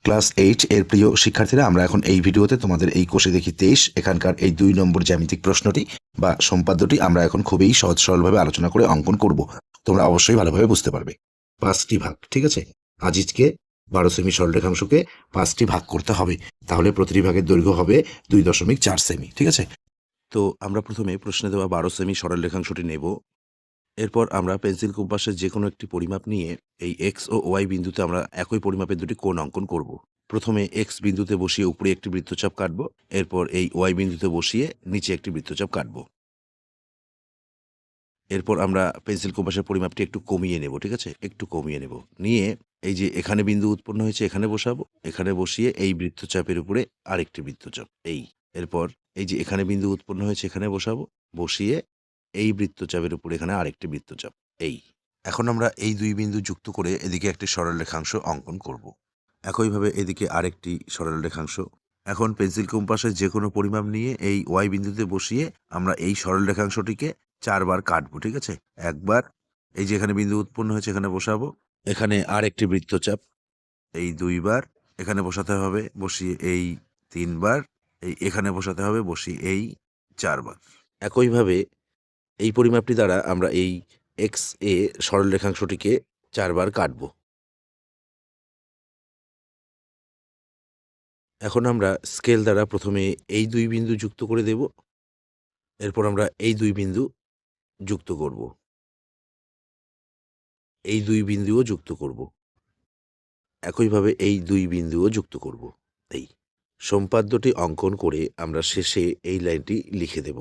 Class 8 এর প্রিয় শিক্ষার্থীরা, আমরা এখন এই ভিডিওতে তোমাদের এই কোষে দেখি 23 এখানকার এই 2 নম্বর জ্যামিতিক প্রশ্নটি বা সম্পাদ্যটি আমরা এখন খুবই সহজ সরলভাবে আলোচনা করে অঙ্কন করব। তোমরা অবশ্যই ভালোভাবে বুঝতে পারবে। 5টি ভাগ, ঠিক আছে। আজিজকে 12 সেমি সরলরেখাংশকে 5টি ভাগ করতে হবে, তাহলে প্রতিটি ভাগের দৈর্ঘ্য হবে 2.4 সেমি, ঠিক আছে। তো আমরা প্রথমে প্রশ্নে দেওয়া 12 সেমি সরলরেখাংশটি নেব। এরপর আমরা পেন্সিল কম্পাসের যে কোনো একটি পরিমাপ নিয়ে এই এক্স ও ওয়াই বিন্দুতে আমরা একই পরিমাপের দুটি কোণ অঙ্কন করব। প্রথমে এক্স বিন্দুতে বসিয়ে উপরে একটি বৃত্তচাপ কাটব, এরপর এই ওয়াই বিন্দুতে বসিয়ে নিচে একটি বৃত্তচাপ কাটব। এরপর আমরা পেন্সিল কম্পাসের পরিমাপটি একটু কমিয়ে নেব, ঠিক আছে, একটু কমিয়ে নেব। নিয়ে এই যে এখানে বিন্দু উৎপন্ন হয়েছে এখানে বসাবো, এখানে বসিয়ে এই বৃত্তচাপের উপরে আরেকটি বৃত্তচাপ এই। এরপর এই যে এখানে বিন্দু উৎপন্ন হয়েছে এখানে বসাবো, বসিয়ে এই বৃত্তচাপের উপরে এখানে আরেকটি বৃত্তচাপ এই। এখন আমরা এই দুই বিন্দু যুক্ত করে এদিকে একটি সরলরেখাংশ অঙ্কন করব। একইভাবে এদিকে আরেকটি সরলরেখাংশ। এখন পেন্সিল কম্পাসের যে কোনো পরিমাপ নিয়ে এই ওয়াই বিন্দুতে বসিয়ে আমরা এই সরলরেখাংশটিকে 4 বার কাটবো, ঠিক আছে। একবার এই যে এখানে বিন্দু উৎপন্ন হয়েছে এখানে বসাবো, এখানে আর একটি বৃত্তচাপ এই 2 বার, এখানে বসাতে হবে বসিয়ে এই 3 বার, এই এখানে বসাতে হবে বসিয়ে এই 4 বার। একইভাবে এই পরিমাপটি দ্বারা আমরা এই এক্স এ সরলরেখাংশটিকে 4 বার কাটব। এখন আমরা স্কেল দ্বারা প্রথমে এই দুই বিন্দু যুক্ত করে দেব, এরপর আমরা এই দুই বিন্দু যুক্ত করব, এই দুই বিন্দুও যুক্ত করব, একইভাবে এই দুই বিন্দুও যুক্ত করব। এই সম্পাদ্যটি অঙ্কন করে আমরা শেষে এই লাইনটি লিখে দেব।